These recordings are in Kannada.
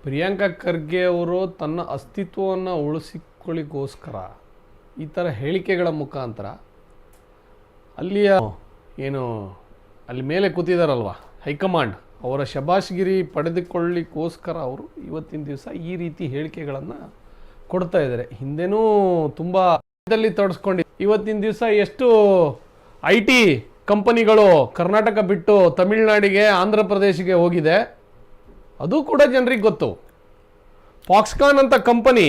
ಪ್ರಿಯಾಂಕಾ ಖರ್ಗೆ ಅವರು ತನ್ನ ಅಸ್ತಿತ್ವವನ್ನು ಉಳಿಸಿಕೊಳ್ಳಿಕ್ಕೋಸ್ಕರ ಈ ಥರ ಹೇಳಿಕೆಗಳ ಮುಖಾಂತರ ಅಲ್ಲಿಯ ಏನು ಅಲ್ಲಿ ಮೇಲೆ ಕೂತಿದಾರಲ್ವ ಹೈಕಮಾಂಡ್ ಅವರ ಶಬಾಷ್ಗಿರಿ ಪಡೆದುಕೊಳ್ಳಿಕ್ಕೋಸ್ಕರ ಅವರು ಇವತ್ತಿನ ದಿವಸ ಈ ರೀತಿ ಹೇಳಿಕೆಗಳನ್ನು ಕೊಡ್ತಾ ಇದ್ದಾರೆ. ಹಿಂದೆನೂ ತುಂಬ ತೊಡಸ್ಕೊಂಡು ಇವತ್ತಿನ ದಿವಸ ಎಷ್ಟು IT ಕಂಪನಿಗಳು ಕರ್ನಾಟಕ ಬಿಟ್ಟು ತಮಿಳುನಾಡಿಗೆ ಆಂಧ್ರ ಪ್ರದೇಶಕ್ಕೆ ಹೋಗಿದೆ ಅದು ಕೂಡ ಜನರಿಗೆ ಗೊತ್ತು. ಫಾಕ್ಸ್ಕಾನ್ ಅಂತ ಕಂಪನಿ,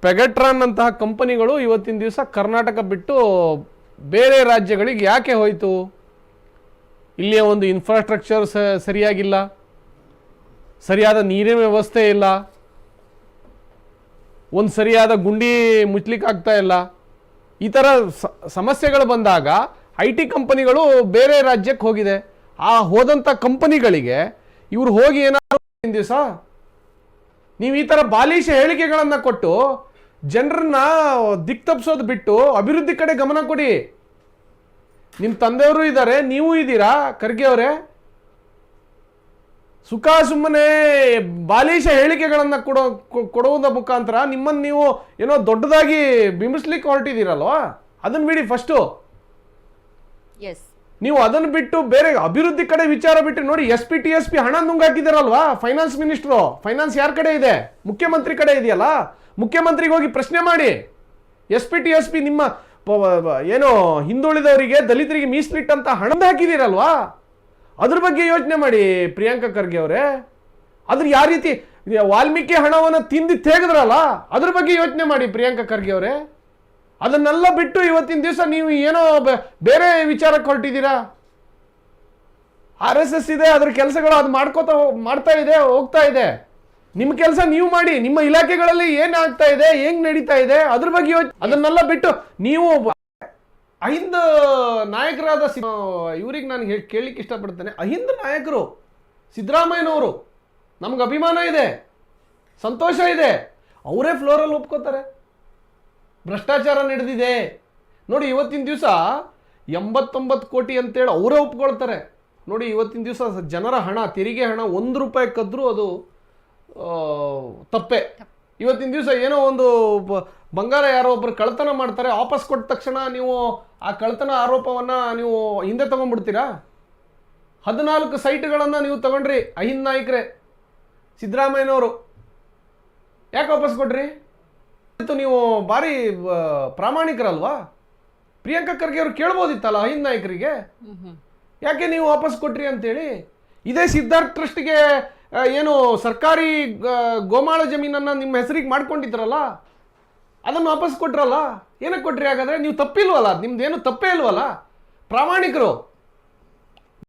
ಪೆಗಟ್ರಾನ್ ಅಂತಹ ಕಂಪನಿಗಳು ಇವತ್ತಿನ ದಿವಸ ಕರ್ನಾಟಕ ಬಿಟ್ಟು ಬೇರೆ ರಾಜ್ಯಗಳಿಗೆ ಯಾಕೆ ಹೋಯಿತು? ಇಲ್ಲಿಯ ಒಂದು ಇನ್ಫ್ರಾಸ್ಟ್ರಕ್ಚರ್ ಸರಿಯಾಗಿಲ್ಲ, ಸರಿಯಾದ ನೀರಿನ ವ್ಯವಸ್ಥೆ ಇಲ್ಲ, ಒಂದು ಸರಿಯಾದ ಗುಂಡಿ ಮುಚ್ಚಲಿಕ್ಕೆ ಆಗ್ತಾ ಇಲ್ಲ. ಈ ಥರ ಸಮಸ್ಯೆಗಳು ಬಂದಾಗ IT ಕಂಪನಿಗಳು ಬೇರೆ ರಾಜ್ಯಕ್ಕೆ ಹೋಗಿದೆ. ಆ ಹೋದಂಥ ಕಂಪನಿಗಳಿಗೆ ಇವರು ಹೋಗಿ ಏನಾದರೂ ದಿವಸ ನೀವು ಈ ಥರ ಬಾಲಿಶ ಹೇಳಿಕೆಗಳನ್ನು ಕೊಟ್ಟು ಜನರನ್ನ ದಿಕ್ತಪ್ಸೋದು ಬಿಟ್ಟು ಅಭಿವೃದ್ಧಿ ಕಡೆ ಗಮನ ಕೊಡಿ. ನಿಮ್ಮ ತಂದೆಯವರು ಇದ್ದಾರೆ, ನೀವು ಇದ್ದೀರಾ ಖರ್ಗೆ ಅವರೇ. ಸುಖ ಸುಮ್ಮನೆ ಬಾಲಿಶ ಹೇಳಿಕೆಗಳನ್ನು ಕೊಡುವುದ ಮುಖಾಂತರ ನಿಮ್ಮನ್ನು ನೀವು ಏನೋ ದೊಡ್ಡದಾಗಿ ಬಿಂಬಿಸ್ಲಿಕ್ಕೆ ಹೊರಟಿದ್ದೀರಲ್ವಾ, ಅದನ್ನು ಬಿಡಿ ಫಸ್ಟು. ನೀವು ಅದನ್ನು ಬಿಟ್ಟು ಬೇರೆ ಅಭಿವೃದ್ಧಿ ಕಡೆ ವಿಚಾರ ಬಿಟ್ಟು ನೋಡಿ. SPTSP ಹಣ ನುಂಗಾಕಿದಾರಲ್ವಾ ಫೈನಾನ್ಸ್ ಮಿನಿಸ್ಟ್ರು. ಫೈನಾನ್ಸ್ ಯಾರ ಕಡೆ ಇದೆ? ಮುಖ್ಯಮಂತ್ರಿ ಕಡೆ ಇದೆಯಲ್ಲ. ಮುಖ್ಯಮಂತ್ರಿಗೆ ಹೋಗಿ ಪ್ರಶ್ನೆ ಮಾಡಿ. SPTSP ನಿಮ್ಮ ಏನೋ ಹಿಂದುಳಿದವರಿಗೆ ದಲಿತರಿಗೆ ಮೀಸಲಿಟ್ಟಂತ ಹಣ ಹಾಕಿದ್ದೀರಲ್ವಾ, ಅದ್ರ ಬಗ್ಗೆ ಯೋಚನೆ ಮಾಡಿ ಪ್ರಿಯಾಂಕಾ ಖರ್ಗೆ ಅವರೇ. ಅದ್ರ ಯಾವ ರೀತಿ ವಾಲ್ಮೀಕಿ ಹಣವನ್ನು ತಿಂದು ತೆಗೆದ್ರಲ್ಲ, ಅದ್ರ ಬಗ್ಗೆ ಯೋಚನೆ ಮಾಡಿ ಪ್ರಿಯಾಂಕಾ ಖರ್ಗೆ ಅವರೇ. ಅದನ್ನೆಲ್ಲ ಬಿಟ್ಟು ಇವತ್ತಿನ ದಿವಸ ನೀವು ಏನೋ ಬೇರೆ ವಿಚಾರಕ್ಕೆ ಹೊರಟಿದ್ದೀರಾ. RSS ಇದೆ, ಅದ್ರ ಕೆಲಸಗಳು ಅದು ಮಾಡ್ತಾ ಇದೆ, ಹೋಗ್ತಾ ಇದೆ. ನಿಮ್ಮ ಕೆಲಸ ನೀವು ಮಾಡಿ. ನಿಮ್ಮ ಇಲಾಖೆಗಳಲ್ಲಿ ಏನ್ ಆಗ್ತಾ ಇದೆ, ಹೆಂಗ್ ನಡೀತಾ ಇದೆ ಅದ್ರ ಬಗ್ಗೆ ಅದನ್ನೆಲ್ಲ ಬಿಟ್ಟು ನೀವು ಅಹಿಂದ ನಾಯಕರಾದ ಇವ್ರಿಗೆ ನಾನು ಕೇಳಲಿಕ್ಕೆ ಇಷ್ಟಪಡ್ತೇನೆ. ಅಹಿಂದ ನಾಯಕರು ಸಿದ್ದರಾಮಯ್ಯನವರು, ನಮ್ಗೆ ಅಭಿಮಾನ ಇದೆ, ಸಂತೋಷ ಇದೆ, ಅವರೇ ಫ್ಲೋರಲ್ಲಿ ಒಪ್ಕೋತಾರೆ ಭ್ರಷ್ಟಾಚಾರ ನಡೆದಿದೆ ನೋಡಿ. ಇವತ್ತಿನ ದಿವಸ 89 ಕೋಟಿ ಅಂತೇಳಿ ಅವರೇ ಒಪ್ಕೊಳ್ತಾರೆ ನೋಡಿ. ಇವತ್ತಿನ ದಿವಸ ಜನರ ಹಣ, ತೆರಿಗೆ ಹಣ 1 ರೂಪಾಯಿ ಕದ್ರೂ ಅದು ತಪ್ಪೆ. ಇವತ್ತಿನ ದಿವಸ ಏನೋ ಒಂದು ಬಂಗಾರ ಯಾರೋ ಒಬ್ಬರು ಕಳ್ತನ ಮಾಡ್ತಾರೆ, ವಾಪಸ್ ಕೊಟ್ಟ ತಕ್ಷಣ ನೀವು ಆ ಕಳ್ತನ ಆರೋಪವನ್ನು ನೀವು ಹಿಂದೆ ತಗೊಂಡ್ಬಿಡ್ತೀರಾ? 14 ಸೈಟ್ಗಳನ್ನು ನೀವು ತಗೊಂಡ್ರಿ ಅಹಿಂದ ನಾಯಕರೇ, ಸಿದ್ದರಾಮಯ್ಯನವರು. ಯಾಕೆ ವಾಪಸ್ ಕೊಟ್ರಿ? ನೀವು ಭಾರಿ ಪ್ರಾಮಾಣಿಕರಲ್ವಾ? ಪ್ರಿಯಾಂಕಾ ಖರ್ಗೆ ಅವರು ಕೇಳ್ಬೋದಿತ್ತಲ್ಲ ಅಹಿಂದ ನಾಯಕರಿಗೆ, ಯಾಕೆ ನೀವು ವಾಪಸ್ ಕೊಟ್ರಿ ಅಂತೇಳಿ. ಇದೇ ಸಿದ್ಧಾರ್ಥ ಟ್ರಸ್ಟ್ಗೆ ಏನು ಸರ್ಕಾರಿ ಗೋಮಾಳ ಜಮೀನನ್ನು ನಿಮ್ಮ ಹೆಸರಿಗೆ ಮಾಡ್ಕೊಂಡಿದ್ರಲ್ಲ, ಅದನ್ನು ವಾಪಸ್ ಕೊಟ್ರಲ್ಲ. ಏನಕ್ಕೆ ಕೊಟ್ರಿ? ಹಾಗಾದ್ರೆ ನೀವು ತಪ್ಪಿಲ್ವಲ್ಲ, ನಿಮ್ದೇನು ತಪ್ಪೇ ಇಲ್ವಲ್ಲ, ಪ್ರಾಮಾಣಿಕರು.